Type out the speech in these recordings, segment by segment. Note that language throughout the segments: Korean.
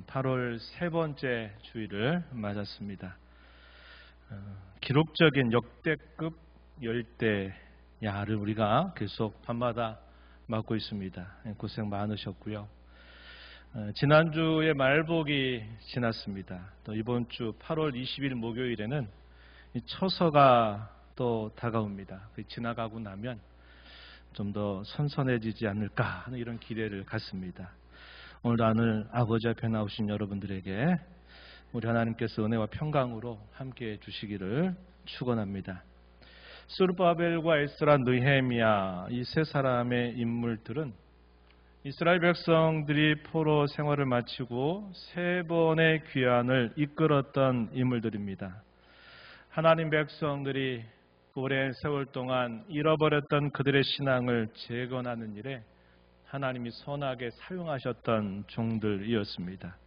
8월 세 번째 주일을 맞았습니다. 기록적인 역대급 열대야를 우리가 계속 밤마다 맞고 있습니다. 고생 많으셨고요. 지난주에 말복이 지났습니다. 또 이번 주 8월 20일 목요일에는 처서가 또 다가옵니다. 지나가고 나면 좀 더 선선해지지 않을까 하는 이런 기대를 갖습니다. 오늘 아버지 앞에 나오신 여러분들에게 우리 하나님께서 은혜와 평강으로 함께해 주시기를 축원합니다. 스룹바벨과 에스라, 느헤미야 이 세 사람의 인물들은 이스라엘 백성들이 포로 생활을 마치고 세 번의 귀환을 이끌었던 인물들입니다. 하나님 백성들이 오랜 세월 동안 잃어버렸던 그들의 신앙을 재건하는 일에 하나님이 선하게 사용하셨던 종들이었습니다.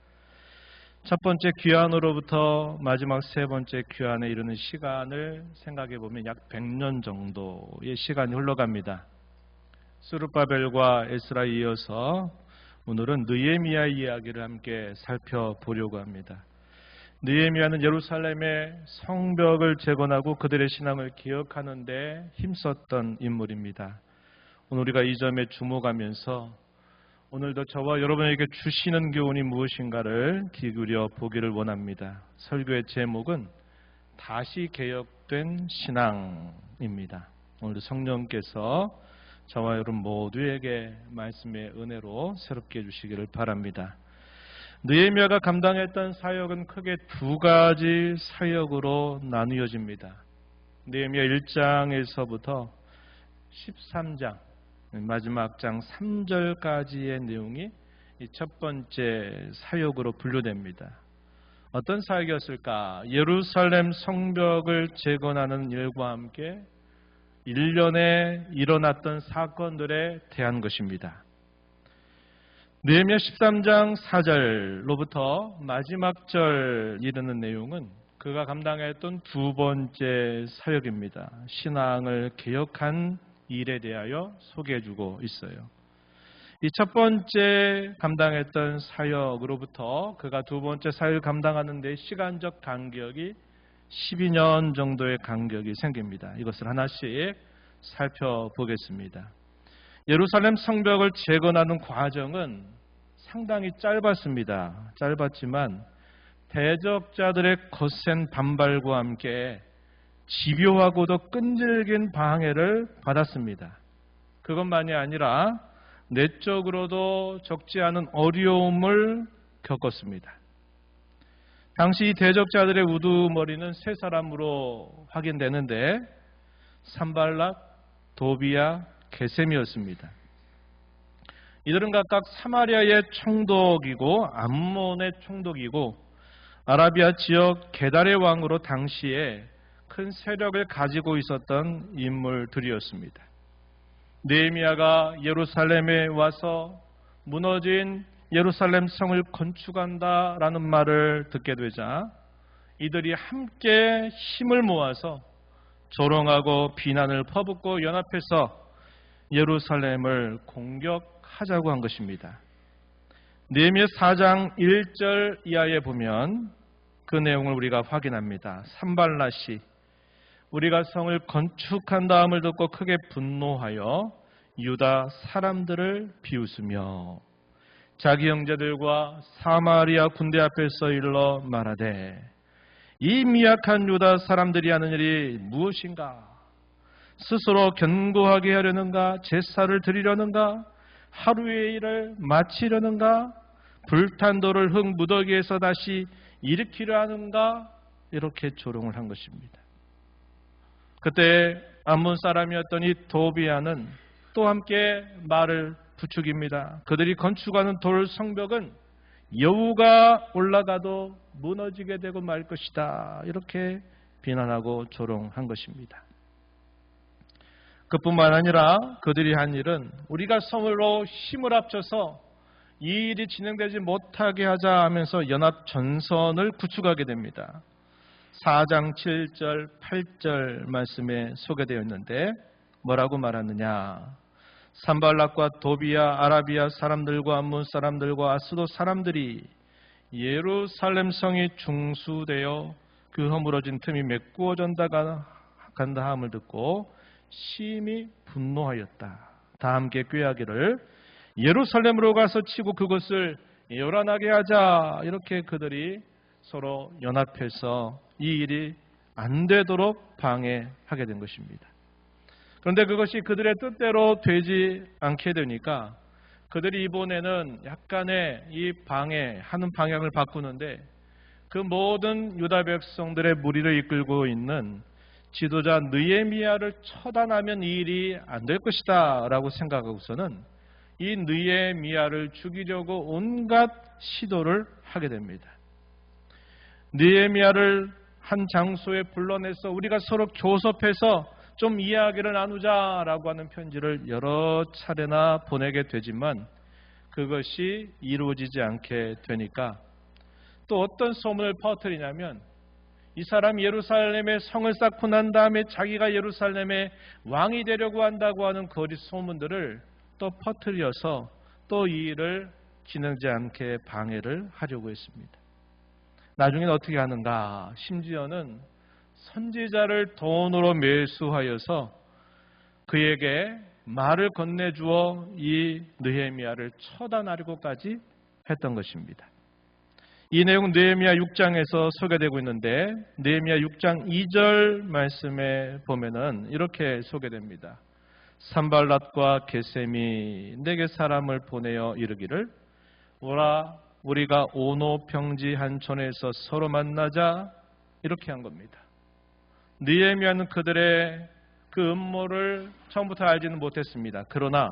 첫 번째 귀환으로부터 마지막 세 번째 귀환에 이르는 시간을 생각해 보면 약 100년 정도의 시간이 흘러갑니다. 스룹바벨과 에스라에 이어서 오늘은 느헤미야 이야기를 함께 살펴보려고 합니다. 느헤미야는 예루살렘의 성벽을 재건하고 그들의 신앙을 기억하는 데 힘썼던 인물입니다. 오늘 우리가 이 점에 주목하면서 오늘도 저와 여러분에게 주시는 교훈이 무엇인가를 기울여 보기를 원합니다. 설교의 제목은 다시 개혁된 신앙입니다. 오늘도 성령께서 저와 여러분 모두에게 말씀의 은혜로 새롭게 해주시기를 바랍니다. 느헤미야가 감당했던 사역은 크게 두 가지 사역으로 나누어집니다. 느헤미야 1장에서부터 13장 마지막 장 3절까지의 내용이 첫 번째 사역으로 분류됩니다. 어떤 사역이었을까? 예루살렘 성벽을 재건하는 일과 함께 1년에 일어났던 사건들에 대한 것입니다. 느헤미야 13장 4절로부터 마지막 절 이르는 내용은 그가 감당했던 두 번째 사역입니다. 신앙을 개혁한 일에 대하여 소개해주고 있어요. 이 첫 번째 감당했던 사역으로부터 그가 두 번째 사역을 감당하는 데 시간적 간격이 12년 정도의 간격이 생깁니다. 이것을 하나씩 살펴보겠습니다. 예루살렘 성벽을 재건하는 과정은 상당히 짧았습니다. 짧았지만 대적자들의 거센 반발과 함께 집요하고도 끈질긴 방해를 받았습니다. 그것만이 아니라 내적으로도 적지 않은 어려움을 겪었습니다. 당시 대적자들의 우두머리는 세 사람으로 확인되는데 산발락, 도비야, 게셈이었습니다. 이들은 각각 사마리아의 총독이고 암몬의 총독이고 아라비아 지역 게달의 왕으로 당시에 큰 세력을 가지고 있었던 인물들이었습니다. 느헤미야가 예루살렘에 와서 무너진 예루살렘 성을 건축한다라는 말을 듣게 되자 이들이 함께 힘을 모아서 조롱하고 비난을 퍼붓고 연합해서 예루살렘을 공격하자고 한 것입니다. 느헤미야 4장 1절 이하에 보면 그 내용을 우리가 확인합니다. 산발랏이 우리가 성을 건축한 다음을 듣고 크게 분노하여 유다 사람들을 비웃으며 자기 형제들과 사마리아 군대 앞에서 일러 말하되 이 미약한 유다 사람들이 하는 일이 무엇인가? 스스로 견고하게 하려는가? 제사를 드리려는가? 하루의 일을 마치려는가? 불탄 돌을 흙 무더기에서 다시 일으키려 하는가? 이렇게 조롱을 한 것입니다. 그때 암몬 사람이었던 이 도비야는 또 함께 말을 부추깁니다. 그들이 건축하는 돌 성벽은 여우가 올라가도 무너지게 되고 말 것이다. 이렇게 비난하고 조롱한 것입니다. 그뿐만 아니라 그들이 한 일은 우리가 성으로 힘을 합쳐서 이 일이 진행되지 못하게 하자 하면서 연합 전선을 구축하게 됩니다. 4장 7절 8절 말씀에 소개되어 있는데 뭐라고 말하느냐? 산발락과 도비야 아라비아 사람들과 암몬 사람들과 아스도 사람들이 예루살렘 성이 중수되어 그 허물어진 틈이 메꾸어진다 간다 함을 듣고 심히 분노하였다. 다 함께 꾀하기를 예루살렘으로 가서 치고 그것을 요란하게 하자. 이렇게 그들이 서로 연합해서 이 일이 안 되도록 방해하게 된 것입니다. 그런데 그것이 그들의 뜻대로 되지 않게 되니까 그들이 이번에는 약간의 이 방해하는 방향을 바꾸는데 그 모든 유다 백성들의 무리를 이끌고 있는 지도자 느헤미야를 처단하면 이 일이 안 될 것이다 라고 생각하고서는 이 느헤미야를 죽이려고 온갖 시도를 하게 됩니다. 느헤미야를 한 장소에 불러내서 우리가 서로 교섭해서 좀 이야기를 나누자라고 하는 편지를 여러 차례나 보내게 되지만 그것이 이루어지지 않게 되니까 또 어떤 소문을 퍼뜨리냐면 이 사람이 예루살렘에 성을 쌓고 난 다음에 자기가 예루살렘의 왕이 되려고 한다고 하는 거짓 소문들을 또 퍼뜨려서 또 이 일을 진행되지 않게 방해를 하려고 했습니다. 나중에는 어떻게 하는가? 심지어는 선지자를 돈으로 매수하여서 그에게 말을 건네주어 이 느헤미야를 처단하려고까지 했던 것입니다. 이 내용은 느헤미야 6장에서 소개되고 있는데 느헤미야 6장 2절 말씀에 보면은 이렇게 소개됩니다. 산발랏과 게셈이 내게 사람을 보내어 이르기를 오라 우리가 오노 평지 한 촌에서 서로 만나자 이렇게 한 겁니다. 느헤미야는 그들의 그 음모를 처음부터 알지는 못했습니다. 그러나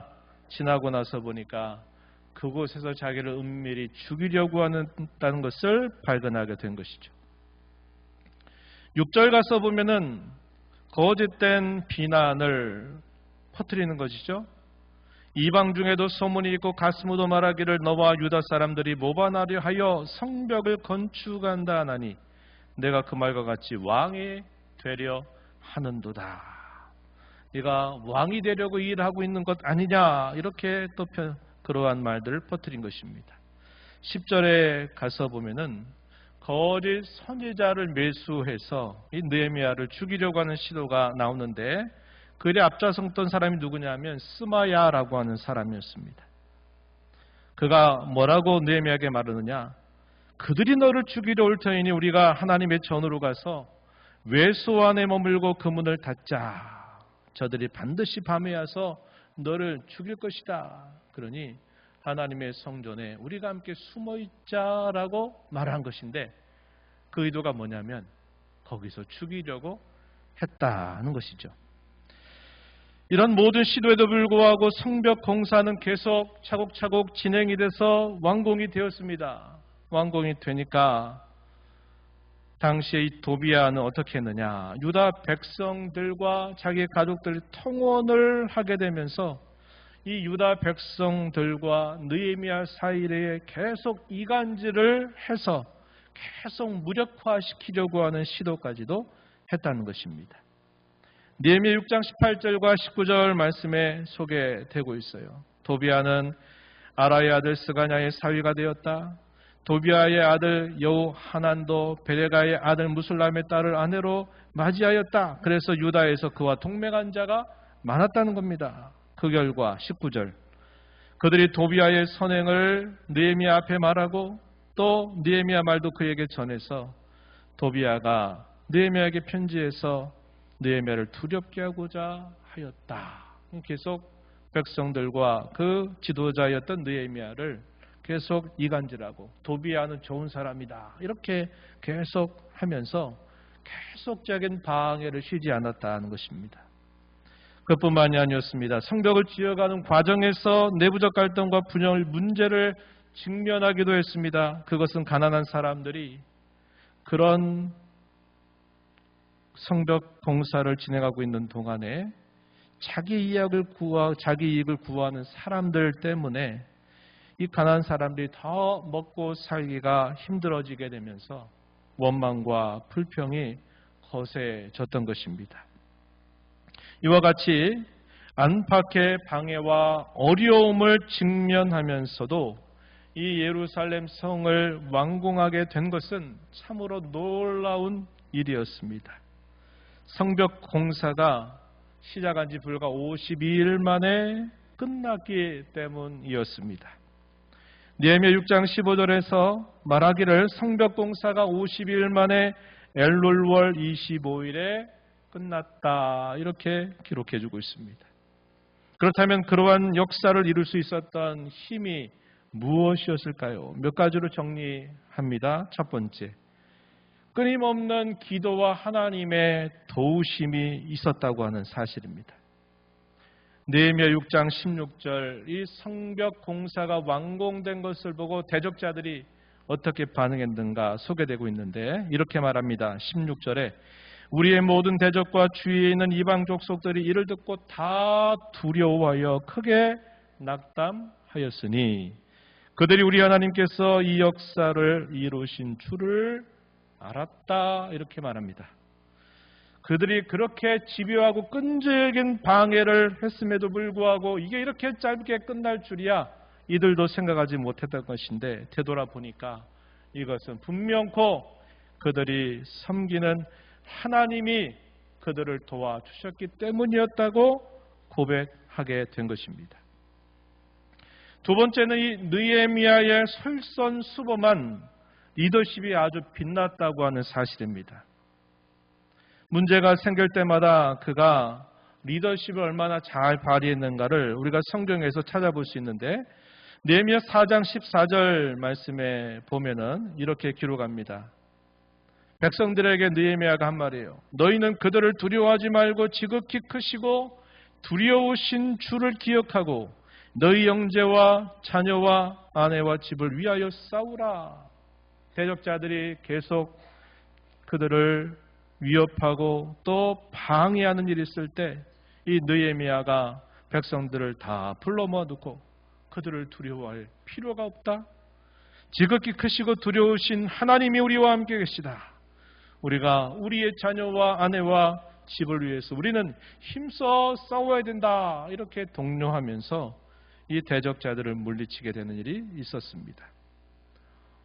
지나고 나서 보니까 그곳에서 자기를 은밀히 죽이려고 한다는 것을 발견하게 된 것이죠. 6절 가서 보면은 거짓된 비난을 퍼뜨리는 것이죠. 이방 중에도 소문이 있고 가스무도 말하기를 너와 유다 사람들이 모반하려 하여 성벽을 건축한다 하나니 내가 그 말과 같이 왕이 되려 하는도다. 네가 왕이 되려고 일하고 있는 것 아니냐 이렇게 또 그러한 말들을 퍼뜨린 것입니다. 10절에 가서 보면은 거짓 선지자를 매수해서 이 느헤미야를 죽이려고 하는 시도가 나오는데 그에 앞장섰던 사람이 누구냐면 스마야라고 하는 사람이었습니다. 그가 뭐라고 느헤미야에게 말하느냐? 그들이 너를 죽이려 올 터이니 우리가 하나님의 전으로 가서 외소 안에 머물고 그 문을 닫자. 저들이 반드시 밤에 와서 너를 죽일 것이다. 그러니 하나님의 성전에 우리가 함께 숨어 있자라고 말한 것인데 그 의도가 뭐냐면 거기서 죽이려고 했다는 것이죠. 이런 모든 시도에도 불구하고 성벽 공사는 계속 차곡차곡 진행이 돼서 완공이 되었습니다. 완공이 되니까 당시에 이 도비야는 어떻게 했느냐? 유다 백성들과 자기의 가족들이 통원을 하게 되면서 이 유다 백성들과 느헤미야 사이에 계속 이간질을 해서 계속 무력화시키려고 하는 시도까지도 했다는 것입니다. 느헤미야 6장 18절과 19절 말씀에 소개되고 있어요. 도비야는 아라의 아들 스가냐의 사위가 되었다. 도비야의 아들 여호하난도 베레가의 아들 무술람의 딸을 아내로 맞이하였다. 그래서 유다에서 그와 동맹한 자가 많았다는 겁니다. 그 결과 19절 그들이 도비야의 선행을 느헤미야 앞에 말하고 또 느헤미야 말도 그에게 전해서 도비야가 느헤미야에게 편지해서 느헤미야를 두렵게 하고자 하였다. 계속 백성들과 그 지도자였던 느헤미야를 계속 이간질하고 도비야는 좋은 사람이다. 이렇게 계속 하면서 계속적인 방해를 쉬지 않았다는 것입니다. 그뿐만이 아니었습니다. 성벽을 지어가는 과정에서 내부적 갈등과 분열 문제를 직면하기도 했습니다. 그것은 가난한 사람들이 그런 성벽 공사를 진행하고 있는 동안에 자기 이익을 구하는 사람들 때문에 이 가난한 사람들이 더 먹고 살기가 힘들어지게 되면서 원망과 불평이 거세졌던 것입니다. 이와 같이 안팎의 방해와 어려움을 직면하면서도 이 예루살렘 성을 완공하게 된 것은 참으로 놀라운 일이었습니다. 성벽 공사가 시작한 지 불과 52일 만에 끝났기 때문이었습니다. 느헤미야 6장 15절에서 말하기를 성벽 공사가 52일 만에 엘룰월 25일에 끝났다, 이렇게 기록해 주고 있습니다. 그렇다면 그러한 역사를 이룰 수 있었던 힘이 무엇이었을까요? 몇 가지로 정리합니다. 첫 번째, 끊임없는 기도와 하나님의 도우심이 있었다고 하는 사실입니다. 느헤미야 6장 16절, 이 성벽 공사가 완공된 것을 보고 대적자들이 어떻게 반응했는가 소개되고 있는데 이렇게 말합니다. 16절에 우리의 모든 대적과 주위에 있는 이방 족속들이 이를 듣고 다 두려워하여 크게 낙담하였으니 그들이 우리 하나님께서 이 역사를 이루신 줄을 알았다, 이렇게 말합니다. 그들이 그렇게 집요하고 끈질긴 방해를 했음에도 불구하고 이게 이렇게 짧게 끝날 줄이야 이들도 생각하지 못했던 것인데 되돌아보니까 이것은 분명코 그들이 섬기는 하나님이 그들을 도와주셨기 때문이었다고 고백하게 된 것입니다. 두 번째는 이 느헤미야의 솔선수범한 리더십이 아주 빛났다고 하는 사실입니다. 문제가 생길 때마다 그가 리더십을 얼마나 잘 발휘했는가를 우리가 성경에서 찾아볼 수 있는데 느헤미야 4장 14절 말씀에 보면은 이렇게 기록합니다. 백성들에게 느헤미야가 한 말이에요. 너희는 그들을 두려워하지 말고 지극히 크시고 두려우신 주를 기억하고 너희 형제와 자녀와 아내와 집을 위하여 싸우라. 대적자들이 계속 그들을 위협하고 또 방해하는 일이 있을 때 이 느헤미야가 백성들을 다 불러 모아놓고 그들을 두려워할 필요가 없다. 지극히 크시고 두려우신 하나님이 우리와 함께 계시다. 우리가 우리의 자녀와 아내와 집을 위해서 우리는 힘써 싸워야 된다. 이렇게 독려하면서 이 대적자들을 물리치게 되는 일이 있었습니다.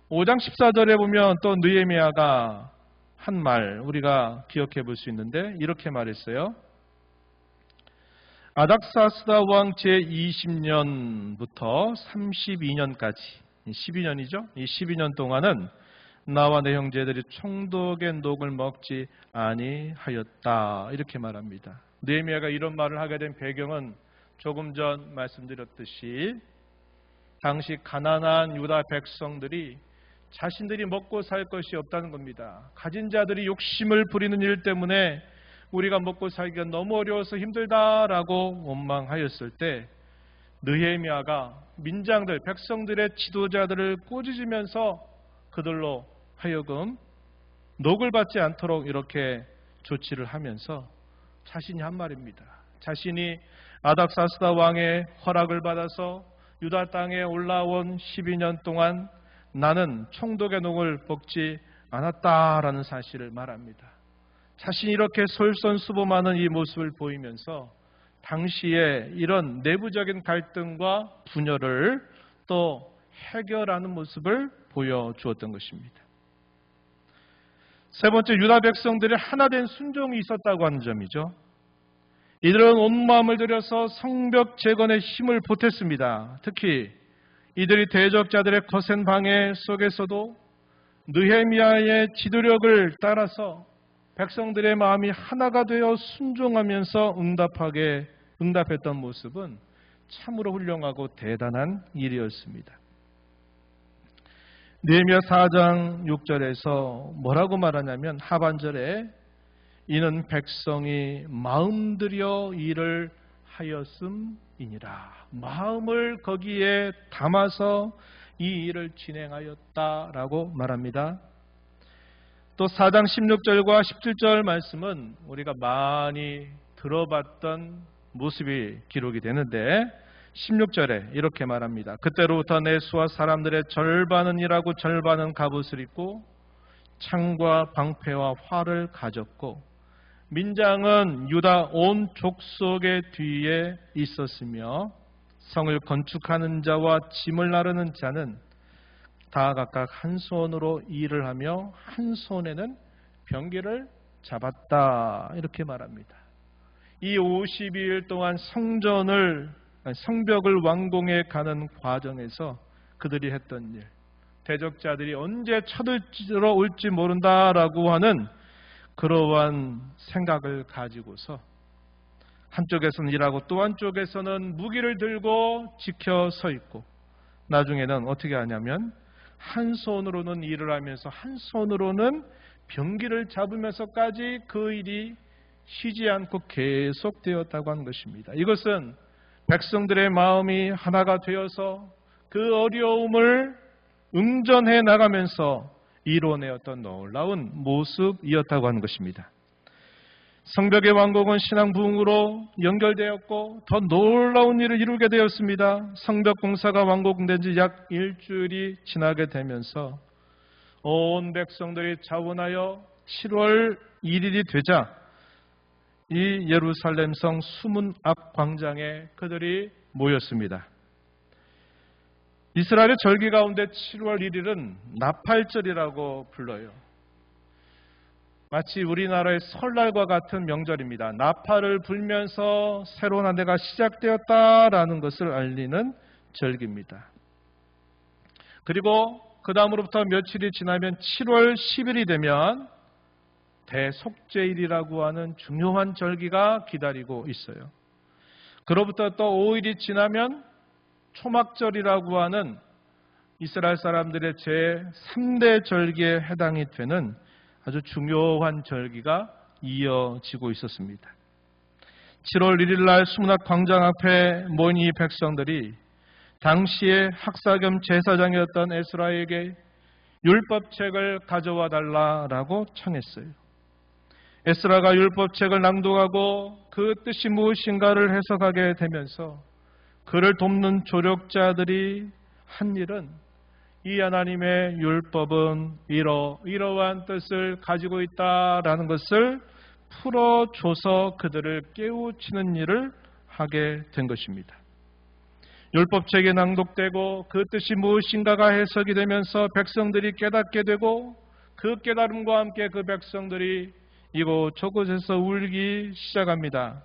5장 14절에 보면 또 느헤미야가 한 말 우리가 기억해 볼 수 있는데 이렇게 말했어요. 아닥사스다 왕 제20년부터 32년까지 12년이죠. 이 12년 동안은 나와 내 형제들이 총독의 녹을 먹지 아니하였다. 이렇게 말합니다. 느헤미야가 이런 말을 하게 된 배경은 조금 전 말씀드렸듯이 당시 가난한 유다 백성들이 자신들이 먹고 살 것이 없다는 겁니다. 가진 자들이 욕심을 부리는 일 때문에 우리가 먹고 살기가 너무 어려워서 힘들다라고 원망하였을 때 느헤미야가 민장들, 백성들의 지도자들을 꾸짖으면서 그들로 하여금 녹을 받지 않도록 이렇게 조치를 하면서 자신이 한 말입니다. 자신이 아닥사스다 왕의 허락을 받아서 유다 땅에 올라온 12년 동안 나는 총독의 녹을 먹지 않았다라는 사실을 말합니다. 자신이 이렇게 솔선수범하는 이 모습을 보이면서 당시에 이런 내부적인 갈등과 분열을 또 해결하는 모습을 보여주었던 것입니다. 세 번째, 유다 백성들의 하나된 순종이 있었다고 하는 점이죠. 이들은 온 마음을 들여서 성벽 재건에 힘을 보탰습니다. 특히 이들이 대적자들의 거센 방해 속에서도 느헤미야의 지도력을 따라서 백성들의 마음이 하나가 되어 순종하면서 응답했던 모습은 참으로 훌륭하고 대단한 일이었습니다. 느헤미야 4장 6절에서 뭐라고 말하냐면 하반절에 이는 백성이 마음들여 일을 하였음이니라. 마음을 거기에 담아서 이 일을 진행하였다라고 말합니다. 또 4장 16절과 17절 말씀은 우리가 많이 들어봤던 모습이 기록이 되는데 16절에 이렇게 말합니다. 그때로부터 내 수와 사람들의 절반은 일하고 절반은 갑옷을 입고 창과 방패와 활을 가졌고 민장은 유다 온 족속의 뒤에 있었으며 성을 건축하는 자와 짐을 나르는 자는 다 각각 한 손으로 일을 하며 한 손에는 병기를 잡았다. 이렇게 말합니다. 이 52일 동안 성벽을 완공해 가는 과정에서 그들이 했던 일, 대적자들이 언제 쳐들어올지 모른다라고 하는 그러한 생각을 가지고서 한쪽에서는 일하고 또 한쪽에서는 무기를 들고 지켜 서 있고, 나중에는 어떻게 하냐면 한 손으로는 일을 하면서 한 손으로는 병기를 잡으면서까지 그 일이 쉬지 않고 계속되었다고 하는 것입니다. 이것은 백성들의 마음이 하나가 되어서 그 어려움을 응전해 나가면서 이뤄내었던 놀라운 모습이었다고 하는 것입니다. 성벽의 완공은 신앙 부흥으로 연결되었고 더 놀라운 일을 이루게 되었습니다. 성벽 공사가 완공된 지 약 일주일이 지나게 되면서 온 백성들이 자원하여 7월 1일이 되자 이 예루살렘 성 수문 앞 광장에 그들이 모였습니다. 이스라엘의 절기 가운데 7월 1일은 나팔절이라고 불러요. 마치 우리나라의 설날과 같은 명절입니다. 나팔을 불면서 새로운 한 해가 시작되었다라는 것을 알리는 절기입니다. 그리고 그 다음으로부터 며칠이 지나면 7월 10일이 되면 대속죄일이라고 하는 중요한 절기가 기다리고 있어요. 그로부터 또 5일이 지나면 초막절이라고 하는 이스라엘 사람들의 제3대 절기에 해당이 되는 아주 중요한 절기가 이어지고 있었습니다. 7월 1일 날 수문앞 광장 앞에 모인 이 백성들이 당시의 학사 겸 제사장이었던 에스라에게 율법책을 가져와 달라라고 청했어요. 에스라가 율법책을 낭독하고 그 뜻이 무엇인가를 해석하게 되면서 그를 돕는 조력자들이 한 일은 이 하나님의 율법은 이러한 뜻을 가지고 있다라는 것을 풀어줘서 그들을 깨우치는 일을 하게 된 것입니다. 율법책이 낭독되고 그 뜻이 무엇인가가 해석이 되면서 백성들이 깨닫게 되고 그 깨달음과 함께 그 백성들이 이곳저곳에서 울기 시작합니다.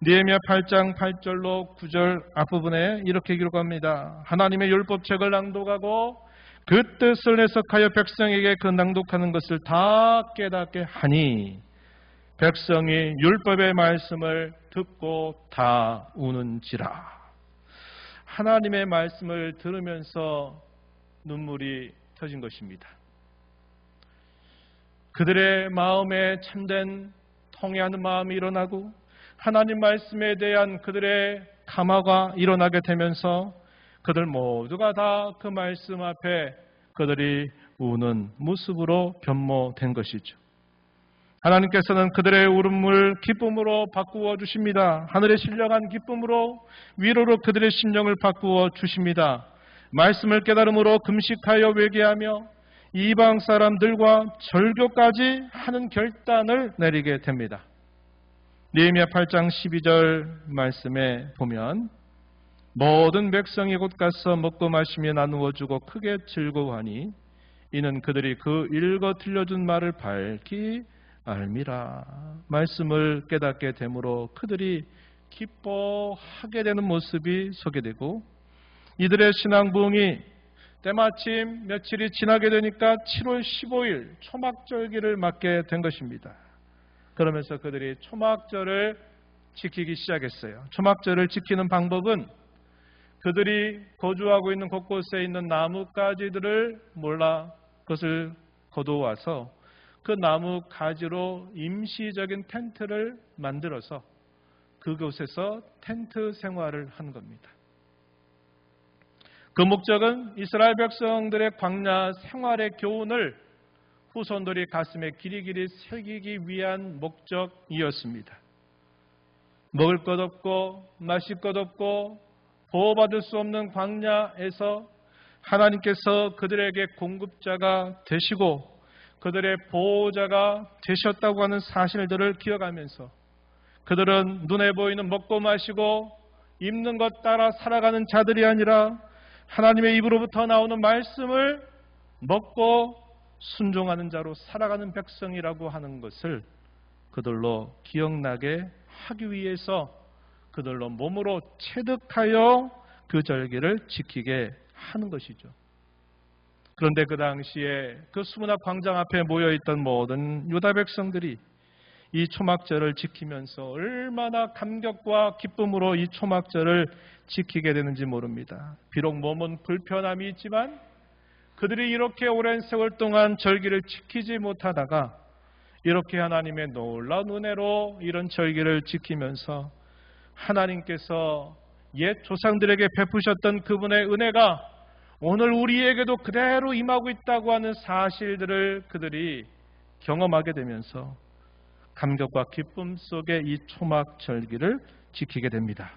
느헤미야 8장 8절로 9절 앞부분에 이렇게 기록합니다. 하나님의 율법책을 낭독하고 그 뜻을 해석하여 백성에게 그 낭독하는 것을 다 깨닫게 하니 백성이 율법의 말씀을 듣고 다 우는지라. 하나님의 말씀을 들으면서 눈물이 터진 것입니다. 그들의 마음에 참된 통회하는 마음이 일어나고 하나님 말씀에 대한 그들의 감화가 일어나게 되면서 그들 모두가 다 그 말씀 앞에 그들이 우는 모습으로 변모된 것이죠. 하나님께서는 그들의 울음을 기쁨으로 바꾸어 주십니다. 하늘에 신령한 기쁨으로 위로로 그들의 심령을 바꾸어 주십니다. 말씀을 깨달음으로 금식하여 회개하며 이방 사람들과 절교까지 하는 결단을 내리게 됩니다. 느헤미야 8장 12절 말씀에 보면 모든 백성이 곧 가서 먹고 마시며 나누어 주고 크게 즐거워하니 이는 그들이 그 읽어 들려준 말을 밝히 알미라. 말씀을 깨닫게 되므로 그들이 기뻐하게 되는 모습이 소개되고 이들의 신앙 부흥이 때마침 며칠이 지나게 되니까 7월 15일 초막절기를 맞게 된 것입니다. 그러면서 그들이 초막절을 지키기 시작했어요. 초막절을 지키는 방법은 그들이 거주하고 있는 곳곳에 있는 나뭇가지들을 몰라 그것을 거두어와서 그 나뭇가지로 임시적인 텐트를 만들어서 그곳에서 텐트 생활을 한 겁니다. 그 목적은 이스라엘 백성들의 광야 생활의 교훈을 후손들이 가슴에 길이길이 새기기 위한 목적이었습니다. 먹을 것 없고 마실 것 없고 보호받을 수 없는 광야에서 하나님께서 그들에게 공급자가 되시고 그들의 보호자가 되셨다고 하는 사실들을 기억하면서 그들은 눈에 보이는 먹고 마시고 입는 것 따라 살아가는 자들이 아니라 하나님의 입으로부터 나오는 말씀을 먹고 순종하는 자로 살아가는 백성이라고 하는 것을 그들로 기억나게 하기 위해서 그들로 몸으로 체득하여 그 절기를 지키게 하는 것이죠. 그런데 그 당시에 그 수문학 광장 앞에 모여있던 모든 유다 백성들이 이 초막절을 지키면서 얼마나 감격과 기쁨으로 이 초막절을 지키게 되는지 모릅니다. 비록 몸은 불편함이 있지만 그들이 이렇게 오랜 세월 동안 절기를 지키지 못하다가 이렇게 하나님의 놀라운 은혜로 이런 절기를 지키면서 하나님께서 옛 조상들에게 베푸셨던 그분의 은혜가 오늘 우리에게도 그대로 임하고 있다고 하는 사실들을 그들이 경험하게 되면서 감격과 기쁨 속에 이 초막 절기를 지키게 됩니다.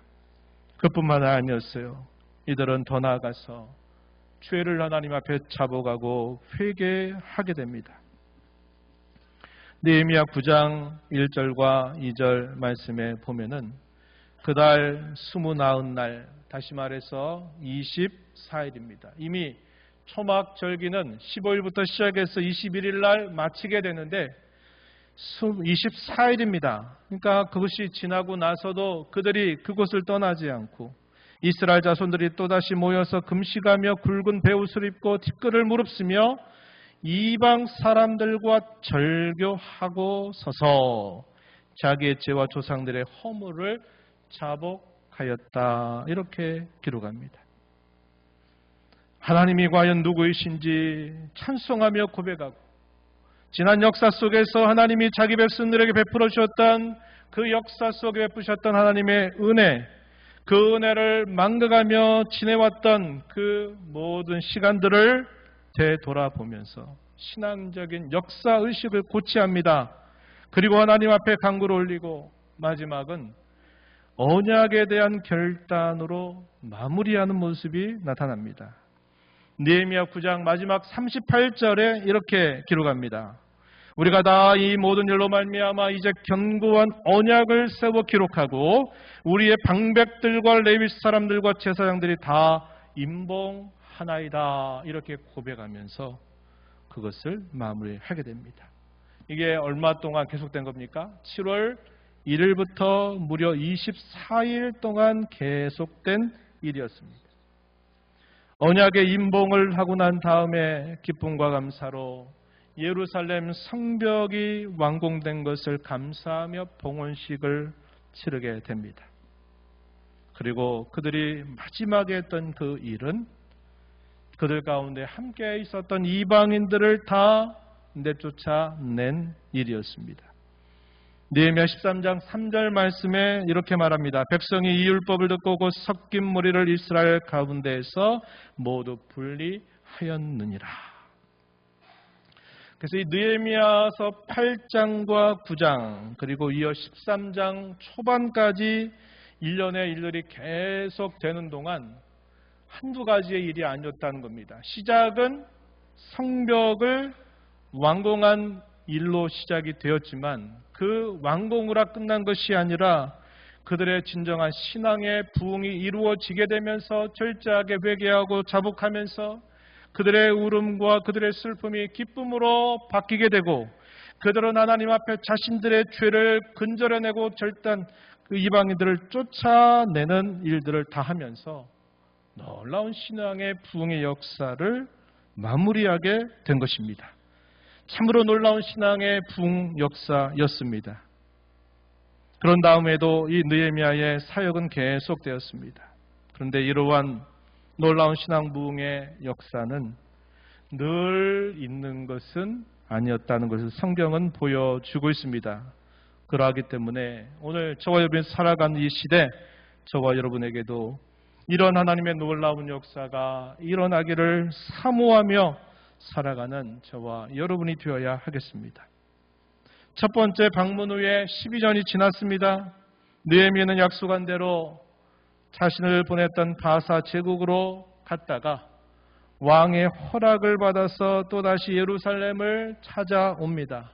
그뿐만 아니었어요. 이들은 더 나아가서 죄를 하나님 앞에 자복하고 회개하게 됩니다. 느헤미야 9장 1절과 2절 말씀에 보면은 그달 29날, 다시 말해서 24일입니다. 이미 초막절기는 15일부터 시작해서 21일 날 마치게 되는데 24일입니다. 그러니까 그것이 지나고 나서도 그들이 그곳을 떠나지 않고 이스라엘 자손들이 또다시 모여서 금식하며 굵은 베옷을 입고 티끌을 무릅쓰며 이방 사람들과 절교하고 서서 자기의 죄와 조상들의 허물을 자복하였다. 이렇게 기록합니다. 하나님이 과연 누구이신지 찬송하며 고백하고 지난 역사 속에서 하나님이 자기 백성들에게 베풀어 주셨던 그 역사 속에 베푸셨던 하나님의 은혜, 그 은혜를 망각하며 지내왔던 그 모든 시간들을 되돌아보면서 신앙적인 역사의식을 고취합니다. 그리고 하나님 앞에 간구를 올리고 마지막은 언약에 대한 결단으로 마무리하는 모습이 나타납니다. 느헤미야 9장 마지막 38절에 이렇게 기록합니다. 우리가 다 이 모든 일로 말미암아 이제 견고한 언약을 세워 기록하고 우리의 방백들과 레위 사람들과 제사장들이 다 임봉하나이다. 이렇게 고백하면서 그것을 마무리하게 됩니다. 이게 얼마 동안 계속된 겁니까? 7월 1일부터 무려 24일 동안 계속된 일이었습니다. 언약의 임봉을 하고 난 다음에 기쁨과 감사로 예루살렘 성벽이 완공된 것을 감사하며 봉헌식을 치르게 됩니다. 그리고 그들이 마지막에 했던 그 일은 그들 가운데 함께 있었던 이방인들을 다 내쫓아낸 일이었습니다. 느헤미야 13장 3절 말씀에 이렇게 말합니다. 백성이 이 율법을 듣고 곧 섞인 무리를 이스라엘 가운데에서 모두 분리하였느니라. 그래서 이 느헤미야서 8장과 9장 그리고 이어 13장 초반까지 일련의 일들이 계속 되는 동안 한두 가지의 일이 아니었다는 겁니다. 시작은 성벽을 완공한 일로 시작이 되었지만 그 완공으로 끝난 것이 아니라 그들의 진정한 신앙의 부흥이 이루어지게 되면서 철저하게 회개하고 자복하면서 그들의 울음과 그들의 슬픔이 기쁨으로 바뀌게 되고 그들은 하나님 앞에 자신들의 죄를 근절해내고 절단 그 이방인들을 쫓아내는 일들을 다 하면서 놀라운 신앙의 부흥의 역사를 마무리하게 된 것입니다. 참으로 놀라운 신앙의 부흥 역사였습니다. 그런 다음에도 이 느헤미야의 사역은 계속되었습니다. 그런데 이러한 놀라운 신앙 부흥의 역사는 늘 있는 것은 아니었다는 것을 성경은 보여주고 있습니다. 그러하기 때문에 오늘 저와 여러분이 살아가는 이 시대 저와 여러분에게도 이런 하나님의 놀라운 역사가 일어나기를 사모하며 살아가는 저와 여러분이 되어야 하겠습니다. 첫 번째 방문 후에 12년이 지났습니다. 느헤미야는 약속한 대로 자신을 보냈던 바사 제국으로 갔다가 왕의 허락을 받아서 또다시 예루살렘을 찾아옵니다.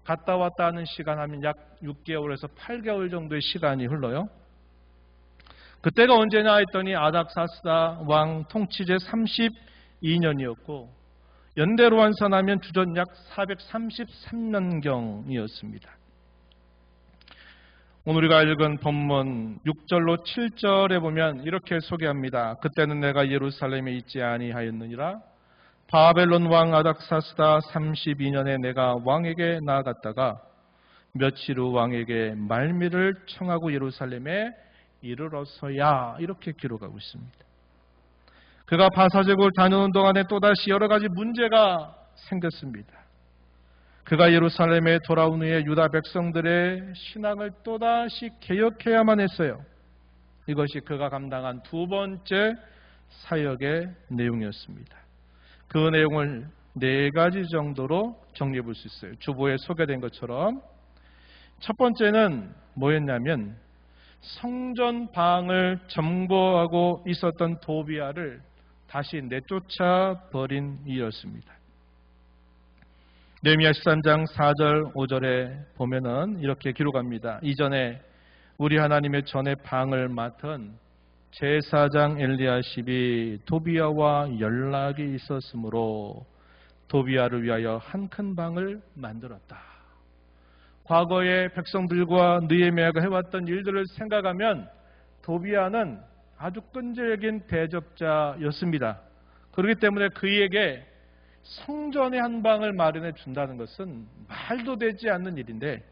갔다 왔다 하는 시간 하면 약 6개월에서 8개월 정도의 시간이 흘러요. 그때가 언제냐 했더니 아닥사스다 왕 통치제 32년이었고 연대로 환산하면 주전 약 433년경이었습니다. 오늘 우리가 읽은 본문 6절로 7절에 보면 이렇게 소개합니다. 그때는 내가 예루살렘에 있지 아니하였느니라. 바벨론 왕 아닥사스다 32년에 내가 왕에게 나아갔다가 며칠 후 왕에게 말미를 청하고 예루살렘에 이르러서야, 이렇게 기록하고 있습니다. 그가 바사제국을 다녀오는 동안에 또다시 여러 가지 문제가 생겼습니다. 그가 예루살렘에 돌아온 후에 유다 백성들의 신앙을 또다시 개혁해야만 했어요. 이것이 그가 감당한 두 번째 사역의 내용이었습니다. 그 내용을 네 가지 정도로 정리해 볼 수 있어요. 주보에 소개된 것처럼 첫 번째는 뭐였냐면 성전 방을 점거하고 있었던 도비아를 다시 내쫓아 버린 일이었습니다. 느헤미야 13장 4절 5절에 보면은 이렇게 기록합니다. 이전에 우리 하나님의 전에 방을 맡은 제사장 엘리야십이 도비아와 연락이 있었으므로 도비아를 위하여 한 큰 방을 만들었다. 과거에 백성들과 느헤미야가 해왔던 일들을 생각하면 도비아는 아주 끈질긴 대적자였습니다. 그렇기 때문에 그에게 성전의 한 방을 마련해 준다는 것은 말도 되지 않는 일인데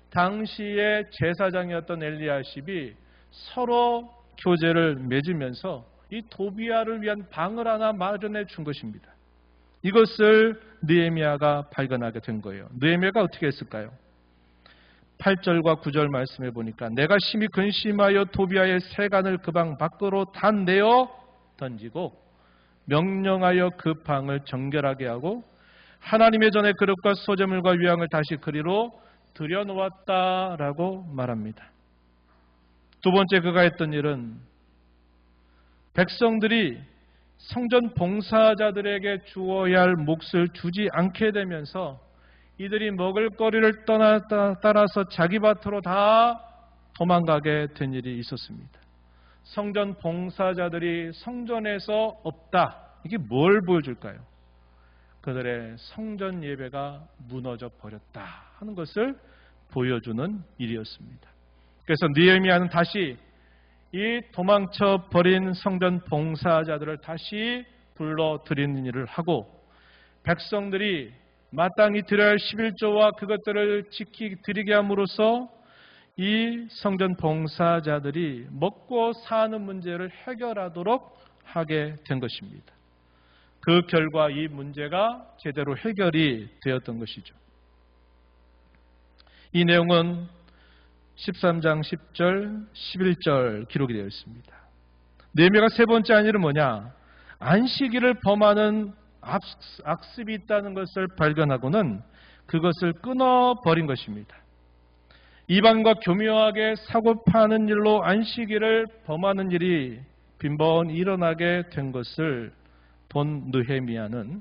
당시에 제사장이었던 엘리야십이 서로 교제를 맺으면서 이 도비아를 위한 방을 하나 마련해 준 것입니다. 이것을 느헤미야가 발견하게 된 거예요. 느헤미야가 어떻게 했을까요? 8절과 9절 말씀해 보니까 내가 심히 근심하여 도비아의 세간을 그 방 밖으로 다 내어 던지고 명령하여 그 방을 정결하게 하고 하나님의 전에 그릇과 소재물과 위향을 다시 그리로 들여놓았다라고 말합니다. 두 번째 그가 했던 일은 백성들이 성전 봉사자들에게 주어야 할 몫을 주지 않게 되면서 이들이 먹을 거리를 따라서 자기 밭으로 다 도망가게 된 일이 있었습니다. 성전 봉사자들이 성전에서 없다. 이게 뭘 보여줄까요? 그들의 성전 예배가 무너져 버렸다 하는 것을 보여주는 일이었습니다. 그래서 느헤미야는 다시 이 도망쳐 버린 성전 봉사자들을 다시 불러들이는 일을 하고 백성들이 마땅히 드려야 할 11조와 그것들을 드리게 함으로써 이 성전 봉사자들이 먹고 사는 문제를 해결하도록 하게 된 것입니다. 그 결과 이 문제가 제대로 해결이 되었던 것이죠. 이 내용은 13장 10절, 11절 기록이 되어 있습니다. 느헤미야가 세 번째 한 일은 뭐냐? 안식일을 범하는 악습이 있다는 것을 발견하고는 그것을 끊어버린 것입니다. 이방과 교묘하게 사고 파는 일로 안식일을 범하는 일이 빈번히 일어나게 된 것을 본 느헤미야는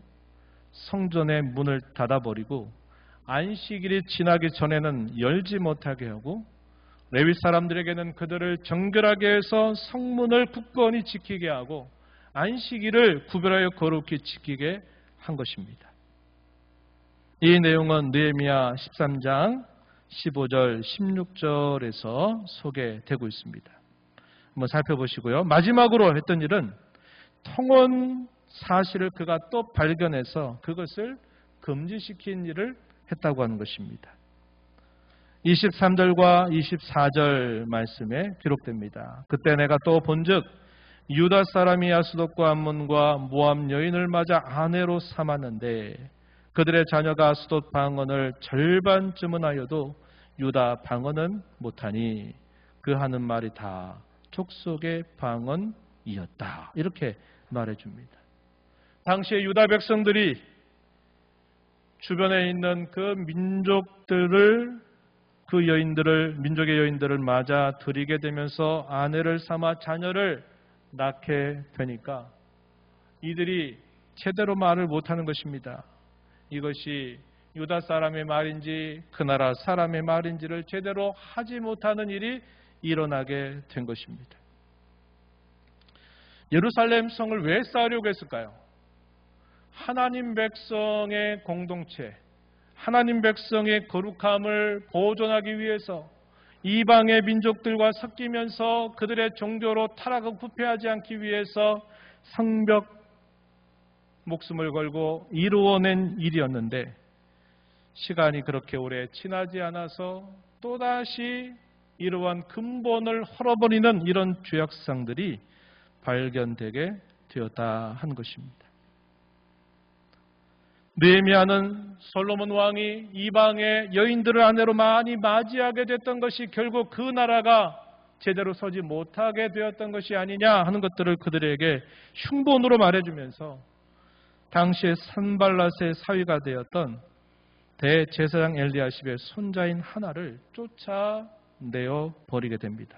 성전의 문을 닫아버리고 안식일이 지나기 전에는 열지 못하게 하고 레위 사람들에게는 그들을 정결하게 해서 성문을 굳건히 지키게 하고 안식일을 구별하여 거룩히 지키게 한 것입니다. 이 내용은 느헤미야 13장 15절, 16절에서 소개되고 있습니다. 한번 살펴보시고요. 마지막으로 했던 일은 통원 사실을 그가 또 발견해서 그것을 금지시킨 일을 했다고 하는 것입니다. 23절과 24절 말씀에 기록됩니다. 그때 내가 또 본즉 유다 사람이 아스돗과 암몬과 모압 여인을 맞아 아내로 삼았는데 그들의 자녀가 아스돗 방언을 절반쯤은 하여도 유다 방언은 못하니 그 하는 말이 다 족속의 방언이었다. 이렇게 말해줍니다. 당시에 유다 백성들이 주변에 있는 그 민족들을 그 여인들을 민족의 여인들을 맞아 들이게 되면서 아내를 삼아 자녀를 낳게 되니까 이들이 제대로 말을 못하는 것입니다. 이것이 유다 사람의 말인지 그 나라 사람의 말인지를 제대로 하지 못하는 일이 일어나게 된 것입니다. 예루살렘 성을 왜 쌓으려고 했을까요? 하나님 백성의 공동체, 하나님 백성의 거룩함을 보존하기 위해서 이방의 민족들과 섞이면서 그들의 종교로 타락하고 부패하지 않기 위해서 성벽 목숨을 걸고 이루어낸 일이었는데 시간이 그렇게 오래 지나지 않아서 또다시 이러한 근본을 헐어버리는 이런 죄악상들이 발견되게 되었다 한 것입니다. 느헤미야는 솔로몬 왕이 이방의 여인들을 아내로 많이 맞이하게 됐던 것이 결국 그 나라가 제대로 서지 못하게 되었던 것이 아니냐 하는 것들을 그들에게 흉본으로 말해주면서 당시에 산발랏의 사위가 되었던 대제사장 엘리야십의 손자인 하나를 쫓아내어 버리게 됩니다.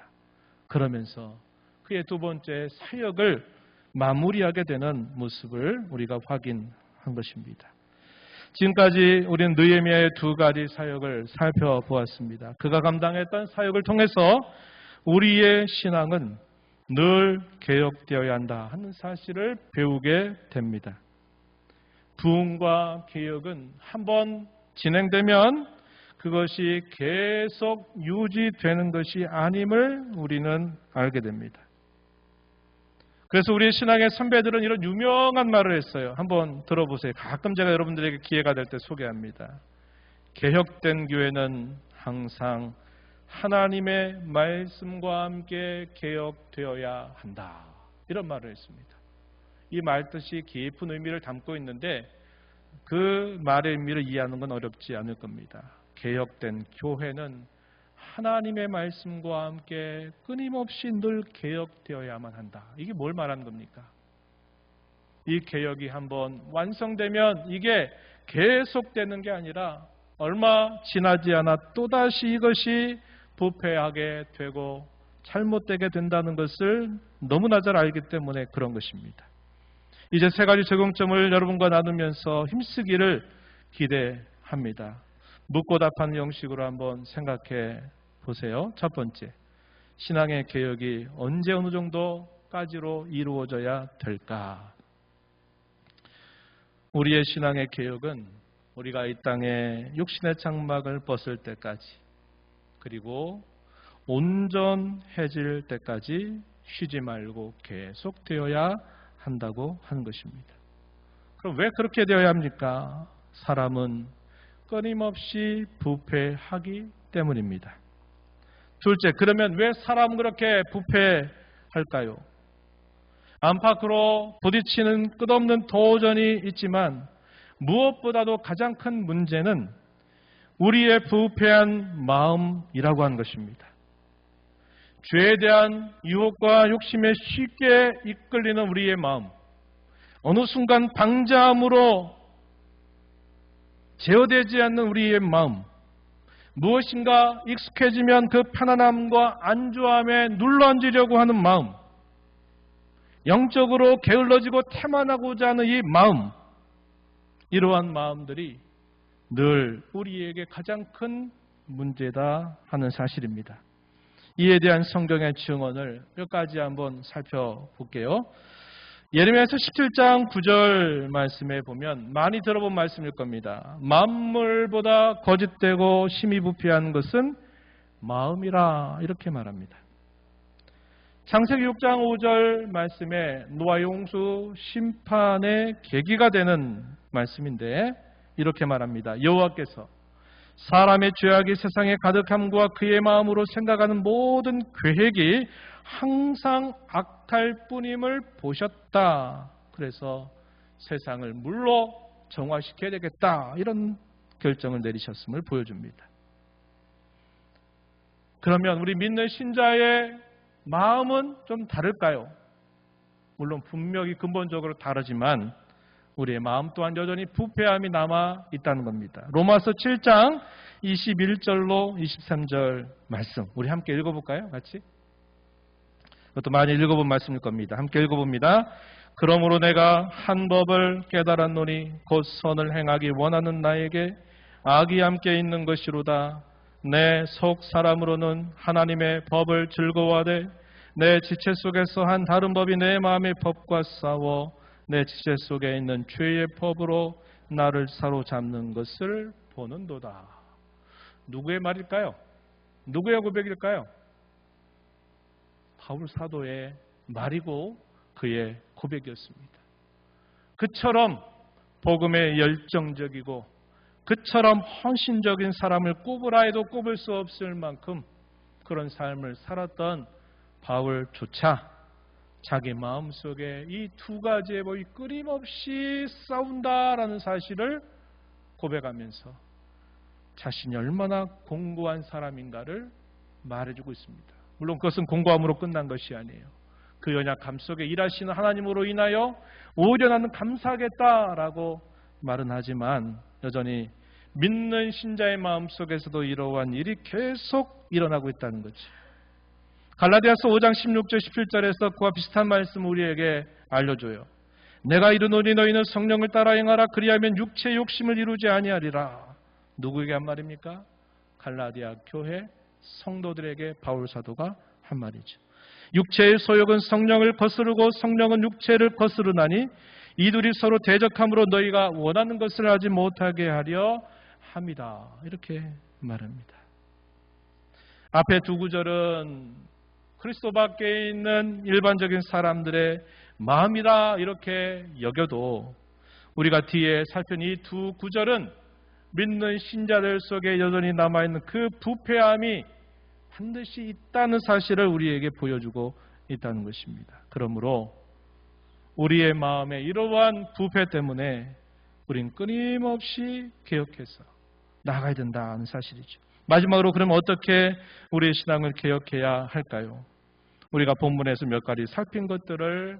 그러면서 그의 두 번째 사역을 마무리하게 되는 모습을 우리가 확인한 것입니다. 지금까지 우리는 느헤미야의 두 가지 사역을 살펴보았습니다. 그가 감당했던 사역을 통해서 우리의 신앙은 늘 개혁되어야 한다 하는 사실을 배우게 됩니다. 부흥과 개혁은 한번 진행되면 그것이 계속 유지되는 것이 아님을 우리는 알게 됩니다. 그래서 우리 신앙의 선배들은 이런 유명한 말을 했어요. 한번 들어보세요. 가끔 제가 여러분들에게 기회가 될 때 소개합니다. 개혁된 교회는 항상 하나님의 말씀과 함께 개혁되어야 한다. 이런 말을 했습니다. 이 말뜻이 깊은 의미를 담고 있는데 그 말의 의미를 이해하는 건 어렵지 않을 겁니다. 개혁된 교회는 하나님의 말씀과 함께 끊임없이 늘 개혁되어야만 한다. 이게 뭘 말하는 겁니까? 이 개혁이 한번 완성되면 이게 계속되는 게 아니라 얼마 지나지 않아 또다시 이것이 부패하게 되고 잘못되게 된다는 것을 너무나 잘 알기 때문에 그런 것입니다. 이제 세 가지 적용점을 여러분과 나누면서 힘쓰기를 기대합니다. 묻고 답하는 형식으로 한번 생각해 보세요. 첫 번째, 신앙의 개혁이 언제 어느 정도까지로 이루어져야 될까? 우리의 신앙의 개혁은 우리가 이 땅에 육신의 장막을 벗을 때까지 그리고 온전해질 때까지 쉬지 말고 계속되어야 한다고 하는 것입니다. 그럼 왜 그렇게 되어야 합니까? 사람은 끊임없이 부패하기 때문입니다. 둘째, 그러면 왜 사람은 그렇게 부패할까요? 안팎으로 부딪히는 끝없는 도전이 있지만 무엇보다도 가장 큰 문제는 우리의 부패한 마음이라고 하는 것입니다. 죄에 대한 유혹과 욕심에 쉽게 이끌리는 우리의 마음, 어느 순간 방자함으로 제어되지 않는 우리의 마음, 무엇인가 익숙해지면 그 편안함과 안주함에 눌러앉으려고 하는 마음, 영적으로 게을러지고 태만하고자 하는 이 마음, 이러한 마음들이 늘 우리에게 가장 큰 문제다 하는 사실입니다. 이에 대한 성경의 증언을 몇 가지 한번 살펴볼게요. 예레미야서 17장 9절 말씀에 보면 많이 들어본 말씀일 겁니다. 만물보다 거짓되고 심히 부패한 것은 마음이라 이렇게 말합니다. 창세기 6장 5절 말씀에 노아 용수 심판의 계기가 되는 말씀인데 이렇게 말합니다. 여호와께서 사람의 죄악이 세상에 가득함과 그의 마음으로 생각하는 모든 계획이 항상 악할 뿐임을 보셨다. 그래서 세상을 물로 정화시켜야 되겠다. 이런 결정을 내리셨음을 보여줍니다. 그러면 우리 믿는 신자의 마음은 좀 다를까요? 물론 분명히 근본적으로 다르지만 우리의 마음 또한 여전히 부패함이 남아 있다는 겁니다. 로마서 7장 21절로 23절 말씀 우리 함께 읽어볼까요? 같이? 그것도 많이 읽어본 말씀일 겁니다. 함께 읽어봅니다. 그러므로 내가 한 법을 깨달았노니 곧 선을 행하기 원하는 나에게 악이 함께 있는 것이로다. 내 속 사람으로는 하나님의 법을 즐거워하되 내 지체 속에서 한 다른 법이 내 마음의 법과 싸워 내 지체 속에 있는 죄의 법으로 나를 사로잡는 것을 보는도다. 누구의 말일까요? 누구의 고백일까요? 바울 사도의 말이고 그의 고백이었습니다. 그처럼 복음에 열정적이고 그처럼 헌신적인 사람을 꼽으라 해도 꼽을 수 없을 만큼 그런 삶을 살았던 바울조차 자기 마음속에 이 두 가지의 법이 끊임없이 싸운다라는 사실을 고백하면서 자신이 얼마나 공고한 사람인가를 말해주고 있습니다. 물론 그것은 공고함으로 끝난 것이 아니에요. 그 연약함 속에 일하시는 하나님으로 인하여 오히려 나는 감사하겠다라고 말은 하지만 여전히 믿는 신자의 마음속에서도 이러한 일이 계속 일어나고 있다는 거죠. 갈라디아서 5장 16절 17절에서 그와 비슷한 말씀을 우리에게 알려줘요. 내가 이르노니 너희는 성령을 따라 행하라. 그리하면 육체의 욕심을 이루지 아니하리라. 누구에게 한 말입니까? 갈라디아 교회 성도들에게 바울 사도가 한 말이죠. 육체의 소욕은 성령을 거스르고 성령은 육체를 거스르나니 이둘이 서로 대적함으로 너희가 원하는 것을 하지 못하게 하려 합니다. 이렇게 말합니다. 앞에 두 구절은 그리스도 밖에 있는 일반적인 사람들의 마음이다 이렇게 여겨도 우리가 뒤에 살펴본 이 두 구절은 믿는 신자들 속에 여전히 남아있는 그 부패함이 반드시 있다는 사실을 우리에게 보여주고 있다는 것입니다. 그러므로 우리의 마음에 이러한 부패 때문에 우린 끊임없이 개혁해서 나아가야 된다는 사실이죠. 마지막으로 그럼 어떻게 우리의 신앙을 개혁해야 할까요? 우리가 본문에서 몇 가지 살핀 것들을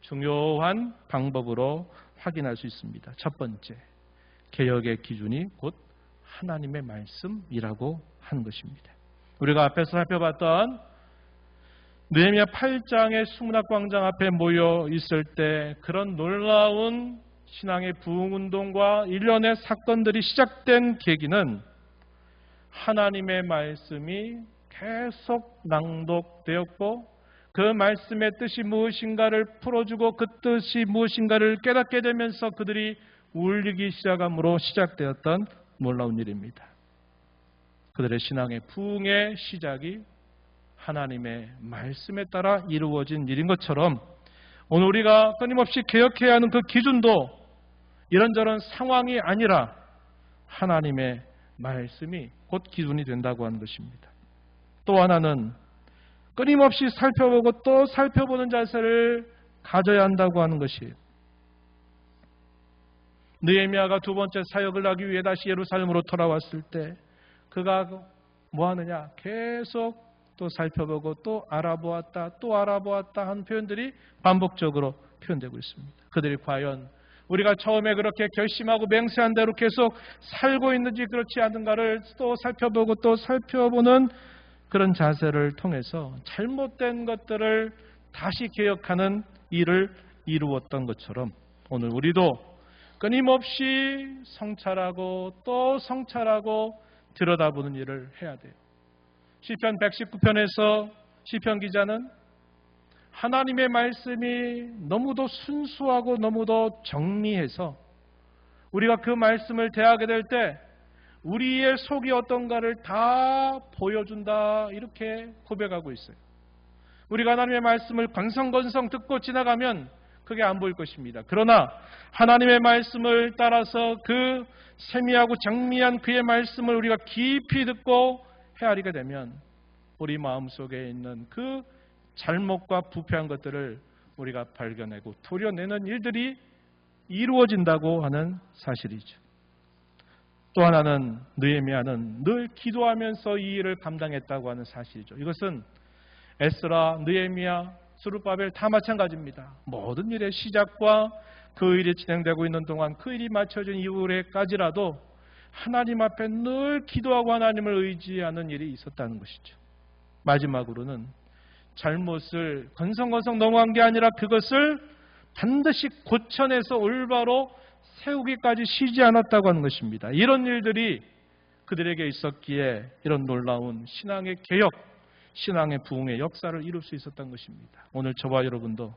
중요한 방법으로 확인할 수 있습니다. 첫 번째, 개혁의 기준이 곧 하나님의 말씀이라고 하는 것입니다. 우리가 앞에서 살펴봤던 느헤미야 8장의 수문학 광장 앞에 모여 있을 때 그런 놀라운 신앙의 부흥운동과 일련의 사건들이 시작된 계기는 하나님의 말씀이 계속 낭독되었고 그 말씀의 뜻이 무엇인가를 풀어주고 그 뜻이 무엇인가를 깨닫게 되면서 그들이 울리기 시작함으로 시작되었던 놀라운 일입니다. 그들의 신앙의 부흥의 시작이 하나님의 말씀에 따라 이루어진 일인 것처럼 오늘 우리가 끊임없이 개혁해야 하는 그 기준도 이런저런 상황이 아니라 하나님의 말씀이 곧 기준이 된다고 하는 것입니다. 또 하나는 끊임없이 살펴보고 또 살펴보는 자세를 가져야 한다고 하는 것이에요. 느헤미야가 두 번째 사역을 하기 위해 다시 예루살렘으로 돌아왔을 때 그가 뭐 하느냐? 계속 또 살펴보고 또 알아보았다 하는 표현들이 반복적으로 표현되고 있습니다. 그들이 과연 우리가 처음에 그렇게 결심하고 맹세한 대로 계속 살고 있는지 그렇지 않은가를 또 살펴보고 또 살펴보는 그런 자세를 통해서 잘못된 것들을 다시 개혁하는 일을 이루었던 것처럼 오늘 우리도 끊임없이 성찰하고 또 성찰하고 들여다보는 일을 해야 돼요. 시편 119편에서 시편 기자는 하나님의 말씀이 너무도 순수하고 너무도 정리해서 우리가 그 말씀을 대하게 될 때 우리의 속이 어떤가를 다 보여준다 이렇게 고백하고 있어요. 우리가 하나님의 말씀을 건성건성 듣고 지나가면 그게 안 보일 것입니다. 그러나 하나님의 말씀을 따라서 그 세미하고 정리한 그의 말씀을 우리가 깊이 듣고 헤아리게 되면 우리 마음속에 있는 그 잘못과 부패한 것들을 우리가 발견하고 도려내는 일들이 이루어진다고 하는 사실이죠. 또 하나는 느헤미야는 늘 기도하면서 이 일을 감당했다고 하는 사실이죠. 이것은 에스라, 느헤미야, 스룹바벨 다 마찬가지입니다. 모든 일의 시작과 그 일이 진행되고 있는 동안 그 일이 마쳐진 이후에까지라도 하나님 앞에 늘 기도하고 하나님을 의지하는 일이 있었다는 것이죠. 마지막으로는 잘못을 건성건성 넘어간 게 아니라 그것을 반드시 고쳐내서 올바로 세우기까지 쉬지 않았다고 하는 것입니다. 이런 일들이 그들에게 있었기에 이런 놀라운 신앙의 개혁, 신앙의 부흥의 역사를 이룰 수 있었던 것입니다. 오늘 저와 여러분도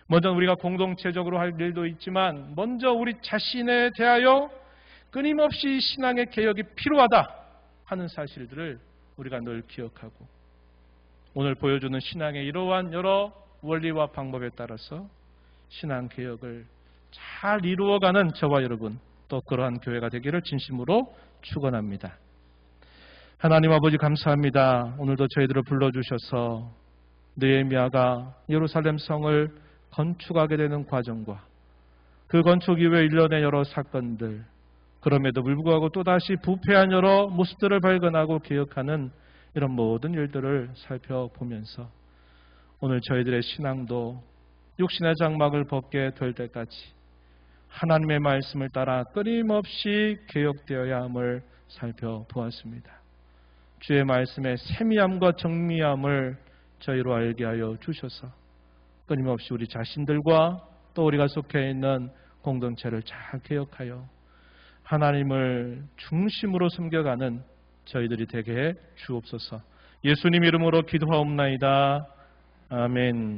먼저 우리가 공동체적으로 할 일도 있지만 먼저 우리 자신에 대하여 끊임없이 신앙의 개혁이 필요하다 하는 사실들을 우리가 늘 기억하고 오늘 보여주는 신앙의 이러한 여러 원리와 방법에 따라서 신앙 개혁을 잘 이루어가는 저와 여러분 또 그러한 교회가 되기를 진심으로 축원합니다. 하나님 아버지 감사합니다. 오늘도 저희들을 불러주셔서 느헤미야가 예루살렘 성을 건축하게 되는 과정과 그 건축 이후에 일련의 여러 사건들 그럼에도 불구하고 또다시 부패한 여러 모습들을 발견하고 개혁하는 이런 모든 일들을 살펴보면서 오늘 저희들의 신앙도 육신의 장막을 벗게 될 때까지 하나님의 말씀을 따라 끊임없이 개혁되어야 함을 살펴보았습니다. 주의 말씀의 세미함과 정미함을 저희로 알게 하여 주셔서 끊임없이 우리 자신들과 또 우리가 속해 있는 공동체를 잘 개혁하여 하나님을 중심으로 섬겨가는 저희들이 되게 해 주옵소서. 예수님 이름으로 기도하옵나이다. 아멘.